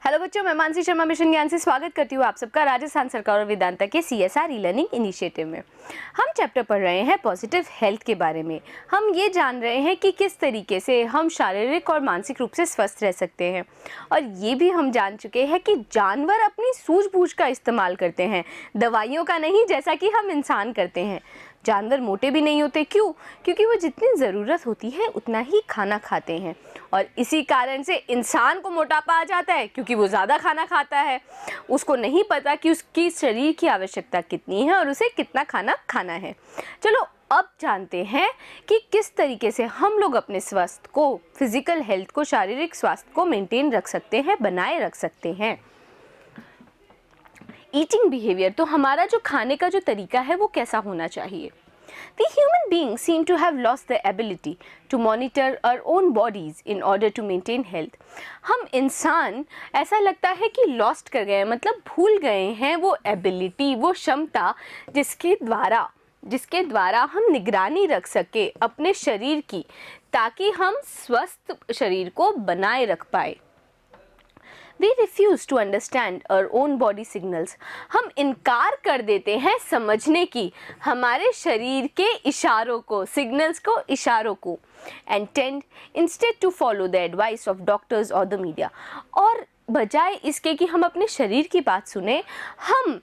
Hello बच्चों, मैं Mansi Sharma mission ज्ञान से स्वागत करती हूँ आप सबका राजस्थान सरकार और वेदांता के CSR ई लर्निंग इनिशिएटिव में। हम चैप्टर पढ़ रहे हैं पॉजिटिव हेल्थ के बारे में। हम ये जान रहे हैं कि किस तरीके से हम शारीरिक और मानसिक रूप से स्वस्थ रह सकते हैं, और ये भी हम जान चुके हैं कि जानवर अपनी सूझबूझ का इस्तेमाल करते हैं, दवाइयों का नहीं, जैसा कि हम इंसान करते हैं। जानवर मोटे भी नहीं होते, क्यों? क्योंकि वो जितनी ज़रूरत होती है उतना ही खाना खाते हैं, और इसी कारण से इंसान को मोटापा आ जाता है क्योंकि वो ज़्यादा खाना खाता है। उसको नहीं पता कि उसकी शरीर की आवश्यकता कितनी है और उसे कितना खाना खाना है। चलो अब जानते हैं कि किस तरीके से हम लोग अपने स्वास्थ्य को, फिजिकल हेल्थ को, शारीरिक स्वास्थ्य को मेंटेन रख सकते हैं, बनाए रख सकते हैं। ईटिंग बिहेवियर, तो हमारा जो खाने का जो तरीका है वो कैसा होना चाहिए। We human beings seem to have lost the ability to monitor our own bodies in order to maintain health. हम इंसान ऐसा लगता है कि लॉस्ट कर गए हैं, मतलब भूल गए हैं वो एबिलिटी, वो क्षमता जिसके द्वारा हम निगरानी रख सके अपने शरीर की, ताकि हम स्वस्थ शरीर को बनाए रख पाए। We refuse to understand our own body signals. हम इनकार कर देते हैं समझने की हमारे शरीर के इशारों को, सिग्नल्स को, इशारों को, and tend instead to follow the advice of doctors or the media. और बजाय इसके कि हम अपने शरीर की बात सुने, हम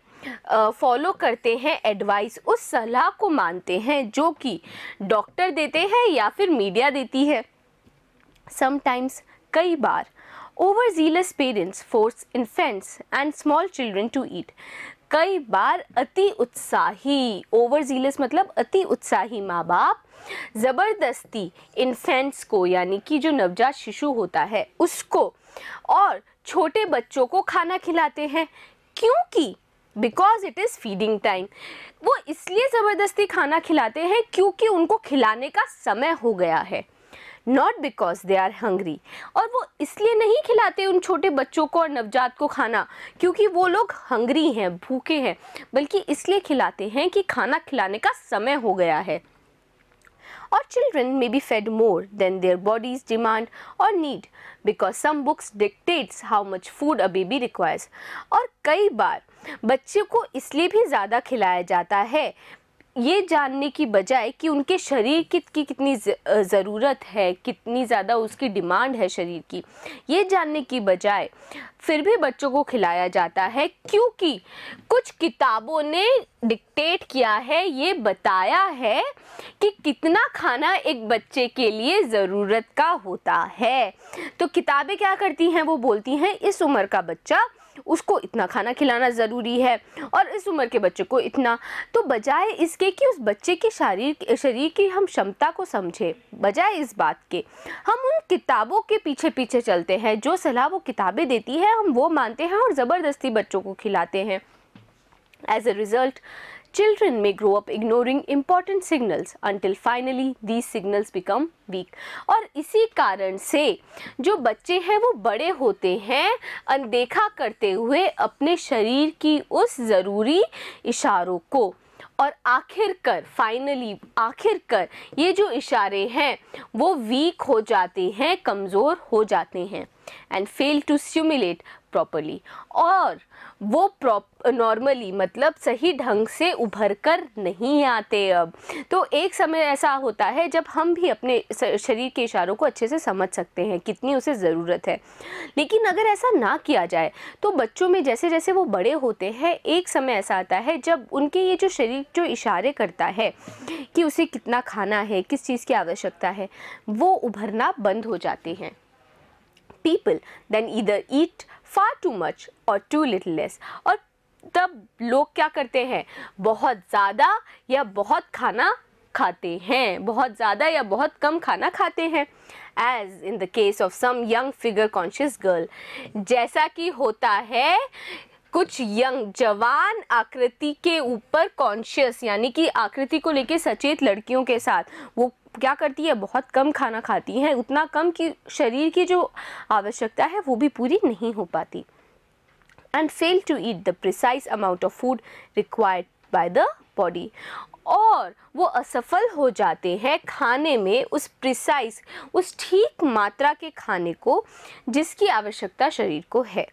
फॉलो करते हैं एडवाइस, उस सलाह को मानते हैं जो कि डॉक्टर देते हैं या फिर मीडिया देती है। Sometimes, कई बार, overzealous parents force infants and small children to eat. कई बार अति उत्साही, overzealous मतलब अति उत्साही माँ बाप ज़बरदस्ती इन्फेंट्स को, यानी कि जो नवजात शिशु होता है उसको, और छोटे बच्चों को खाना खिलाते हैं। क्योंकि because it is feeding time, वो इसलिए ज़बरदस्ती खाना खिलाते हैं क्योंकि उनको खिलाने का समय हो गया है, not because they are hungry. और वो इसलिए नहीं खिलाते उन छोटे बच्चों को और नवजात को खाना क्योंकि वो लोग हंग्री हैं, भूखे हैं, बल्कि इसलिए खिलाते हैं कि खाना खिलाने का समय हो गया है। और children may be fed more than their bodies demand or need because some books dictates how much food a baby requires. और कई बार बच्चे को इसलिए भी ज़्यादा खिलाया जाता है ये जानने की बजाय कि उनके शरीर की कितनी ज़रूरत है, कितनी ज़्यादा उसकी डिमांड है शरीर की, ये जानने की बजाय फिर भी बच्चों को खिलाया जाता है क्योंकि कुछ किताबों ने डिक्टेट किया है, ये बताया है कि कितना खाना एक बच्चे के लिए ज़रूरत का होता है। तो किताबें क्या करती हैं, वो बोलती हैं इस उम्र का बच्चा, उसको इतना खाना खिलाना ज़रूरी है, और इस उम्र के बच्चे को इतना। तो बजाय इसके कि उस बच्चे के शरीर की हम क्षमता को समझे, बजाय इस बात के हम उन किताबों के पीछे पीछे चलते हैं, जो सलाह वो किताबें देती है हम वो मानते हैं और ज़बरदस्ती बच्चों को खिलाते हैं। As a result, children may grow up ignoring important signals until finally these signals become weak. और इसी कारण से जो बच्चे हैं वो बड़े होते हैं अनदेखा करते हुए अपने शरीर की उस ज़रूरी इशारों को, और आखिरकार ये जो इशारे हैं वो वीक हो जाते हैं, कमज़ोर हो जाते हैं, and fail to stimulate properly, और वो नॉर्मली मतलब सही ढंग से उभर कर नहीं आते। अब तो एक समय ऐसा होता है जब हम भी अपने शरीर के इशारों को अच्छे से समझ सकते हैं, कितनी उसे ज़रूरत है। लेकिन अगर ऐसा ना किया जाए तो बच्चों में जैसे जैसे वो बड़े होते हैं, एक समय ऐसा आता है जब उनके ये जो शरीर जो इशारे करता है कि उसे कितना खाना है, किस चीज़ की आवश्यकता है, वो उभरना बंद हो जाते हैं। People then either eat far too much or too little less. और तब लोग क्या करते हैं, बहुत ज़्यादा या बहुत खाना खाते हैं, बहुत ज़्यादा या बहुत कम खाना खाते हैं। As in the case of some young figure conscious girl, जैसा कि होता है कुछ यंग जवान आकृति के ऊपर कॉन्शियस, यानी कि आकृति को लेके सचेत लड़कियों के साथ, वो क्या करती है, बहुत कम खाना खाती हैं, उतना कम कि शरीर की जो आवश्यकता है वो भी पूरी नहीं हो पाती, and fail to eat the precise amount of food required by the body. और वो असफल हो जाते हैं खाने में उस प्रिसाइज, उस ठीक मात्रा के खाने को जिसकी आवश्यकता शरीर को है।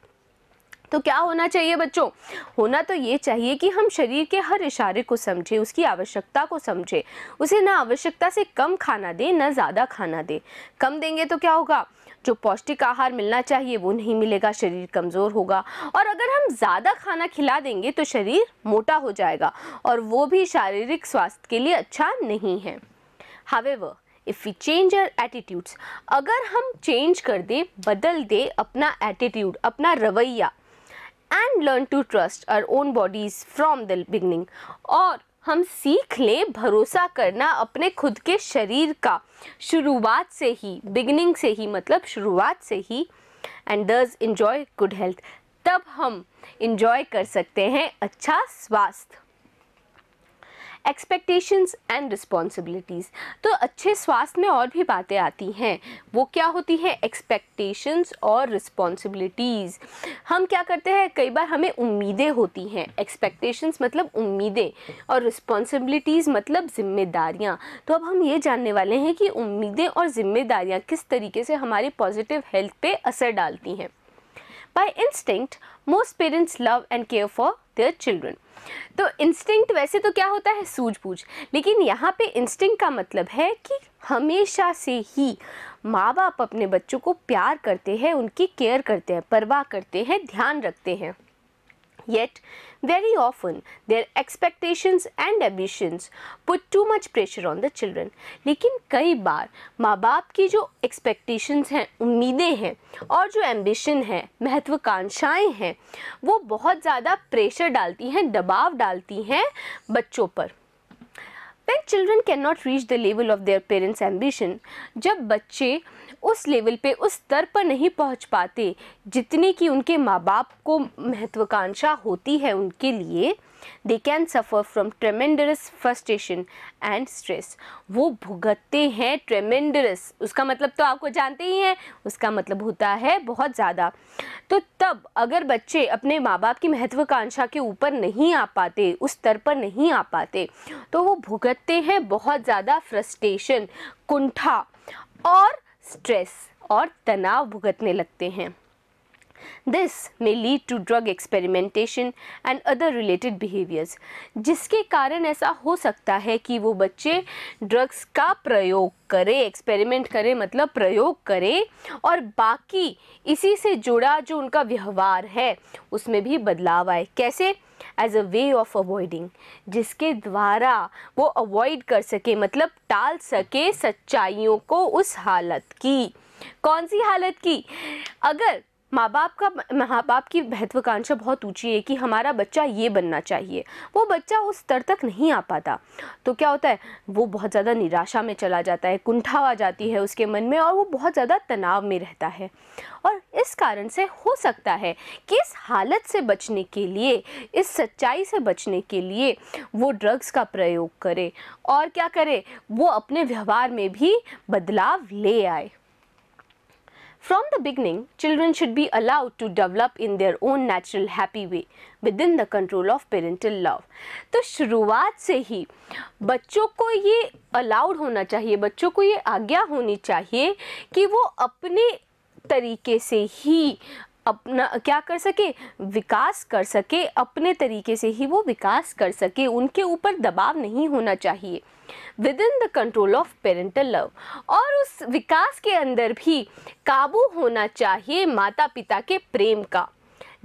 तो क्या होना चाहिए बच्चों? होना तो ये चाहिए कि हम शरीर के हर इशारे को समझें, उसकी आवश्यकता को समझें, उसे ना आवश्यकता से कम खाना दें, ना ज़्यादा खाना दें। कम देंगे तो क्या होगा? जो पौष्टिक आहार मिलना चाहिए वो नहीं मिलेगा, शरीर कमज़ोर होगा। और अगर हम ज़्यादा खाना खिला देंगे तो शरीर मोटा हो जाएगा और वो भी शारीरिक स्वास्थ्य के लिए अच्छा नहीं है। However, if we change our attitudes, अगर हम चेंज कर दें, बदल दें अपना एटीट्यूड, अपना रवैया, and learn to trust our own bodies from the beginning, और हम सीख लें भरोसा करना अपने खुद के शरीर का शुरुआत से ही, बिगिनिंग से ही मतलब शुरुआत से ही, and thus enjoy good health, तब हम enjoy कर सकते हैं अच्छा स्वास्थ्य। एक्सपेक्टेशंस एंड रिस्पॉन्सिबिलिटीज़, तो अच्छे स्वास्थ्य में और भी बातें आती हैं। वो क्या होती है? एक्सपेक्टेशंस और रिस्पॉन्सिबिलिटीज़। हम क्या करते हैं, कई बार हमें उम्मीदें होती हैं। एक्सपेक्टेशंस मतलब उम्मीदें और रिस्पॉन्सिबिलिटीज़ मतलब जिम्मेदारियाँ। तो अब हम ये जानने वाले हैं कि उम्मीदें और जिम्मेदारियाँ किस तरीके से हमारी पॉजिटिव हेल्थ पे असर डालती हैं। By instinct, most parents love and care for their children. तो इंस्टिंक्ट वैसे तो क्या होता है? सूझबूझ। लेकिन यहाँ पे इंस्टिंक्ट का मतलब है कि हमेशा से ही माँ बाप अपने बच्चों को प्यार करते हैं, उनकी केयर करते हैं, परवाह करते हैं, ध्यान रखते हैं। Yet, very often, their expectations and ambitions put too much pressure on the children. लेकिन कई बार माँ बाप की जो expectations हैं, उम्मीदें हैं और जो ambition है, महत्वाकांक्षाएं हैं, वो बहुत ज़्यादा प्रेशर डालती हैं, दबाव डालती हैं बच्चों पर। When children cannot reach the level of their parents' ambition, जब बच्चे उस लेवल पे, उस स्तर पर नहीं पहुंच पाते जितनी कि उनके माँ बाप को महत्वाकांक्षा होती है उनके लिए, they can suffer from tremendous frustration and stress. वो भुगतते हैं tremendous, उसका मतलब तो आपको जानते ही हैं, उसका मतलब होता है बहुत ज़्यादा। तो तब अगर बच्चे अपने माँ बाप की महत्वाकांक्षा के ऊपर नहीं आ पाते, उस स्तर पर नहीं आ पाते, तो वो भुगतते हैं बहुत ज़्यादा फ्रस्ट्रेशन, कुंठा और स्ट्रेस और तनाव भुगतने लगते हैं। This may lead to drug experimentation and other related behaviors, जिसके कारण ऐसा हो सकता है कि वो बच्चे ड्रग्स का प्रयोग करें, एक्सपेरिमेंट करें मतलब प्रयोग करें, और बाकी इसी से जुड़ा जो उनका व्यवहार है उसमें भी बदलाव आए। कैसे? As a way of avoiding, जिसके द्वारा वो अवॉइड कर सके मतलब टाल सके सच्चाइयों को, उस हालत की। कौन सी हालत की? अगर माँ बाप की महत्वाकांक्षा बहुत ऊंची है कि हमारा बच्चा ये बनना चाहिए, वो बच्चा उस स्तर तक नहीं आ पाता, तो क्या होता है? वो बहुत ज़्यादा निराशा में चला जाता है, कुंठा आ जाती है उसके मन में और वो बहुत ज़्यादा तनाव में रहता है। और इस कारण से हो सकता है कि इस हालत से बचने के लिए, इस सच्चाई से बचने के लिए वो ड्रग्स का प्रयोग करे और क्या करे? वो अपने व्यवहार में भी बदलाव ले आए। From the beginning, children should be allowed to develop in their own natural happy way within the control of parental love. तो शुरुआत से ही बच्चों को ये अलाउड होना चाहिए, बच्चों को ये आज्ञा होनी चाहिए कि वो अपने तरीके से ही अपना क्या कर सके? विकास कर सके, अपने तरीके से ही वो विकास कर सके, उनके ऊपर दबाव नहीं होना चाहिए। Within the control of parental love, और उस विकास के अंदर भी काबू होना चाहिए माता पिता के प्रेम का।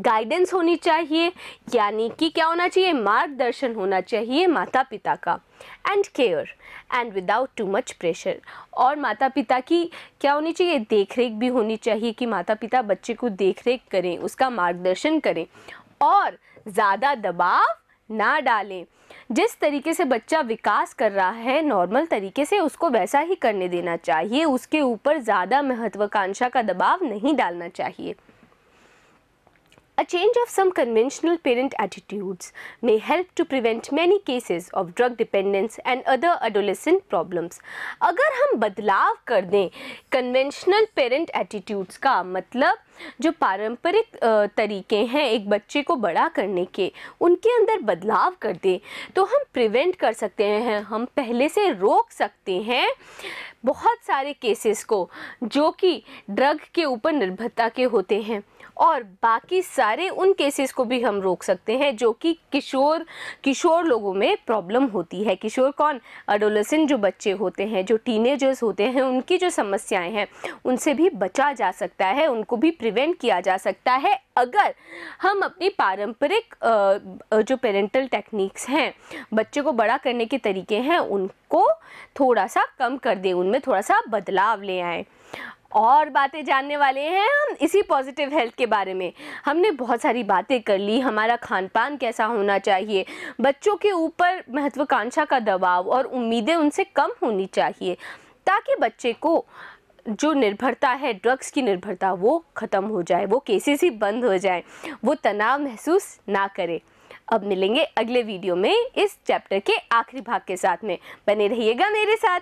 गाइडेंस होनी चाहिए, यानी कि क्या होना चाहिए? मार्गदर्शन होना चाहिए माता पिता का। And care and without too much pressure, और माता पिता की क्या होनी चाहिए? देखरेख भी होनी चाहिए कि माता पिता बच्चे को देखरेख करें, उसका मार्गदर्शन करें और ज़्यादा दबाव ना डालें। जिस तरीके से बच्चा विकास कर रहा है नॉर्मल तरीके से, उसको वैसा ही करने देना चाहिए, उसके ऊपर ज़्यादा महत्वाकांक्षा का दबाव नहीं डालना चाहिए। A change of some conventional parent attitudes may help to prevent many cases of drug dependence and other adolescent problems. अगर हम बदलाव कर दें कन्वेंशनल पेरेंट एटीट्यूड्स का, मतलब जो पारंपरिक तरीके हैं एक बच्चे को बड़ा करने के, उनके अंदर बदलाव कर दें तो हम प्रिवेंट कर सकते हैं, हम पहले से रोक सकते हैं बहुत सारे केसेस को जो कि ड्रग के ऊपर निर्भरता के होते हैं, और बाकी सारे उन केसेस को भी हम रोक सकते हैं जो कि किशोर लोगों में प्रॉब्लम होती है। किशोर कौन? एडोलेसेंट जो बच्चे होते हैं, जो टीनेजर्स होते हैं, उनकी जो समस्याएं हैं उनसे भी बचा जा सकता है, उनको भी प्रिवेंट किया जा सकता है अगर हम अपनी पारंपरिक जो पेरेंटल टेक्निक्स हैं, बच्चे को बड़ा करने के तरीके हैं, उनको थोड़ा सा कम कर दें, उनमें थोड़ा सा बदलाव ले आएँ। और बातें जानने वाले हैं हम इसी पॉजिटिव हेल्थ के बारे में। हमने बहुत सारी बातें कर ली, हमारा खान पान कैसा होना चाहिए, बच्चों के ऊपर महत्वाकांक्षा का दबाव और उम्मीदें उनसे कम होनी चाहिए ताकि बच्चे को जो निर्भरता है, ड्रग्स की निर्भरता, वो ख़त्म हो जाए, वो केसेस ही बंद हो जाए, वो तनाव महसूस ना करे। अब मिलेंगे अगले वीडियो में इस चैप्टर के आखिरी भाग के साथ में। बने रहिएगा मेरे साथ।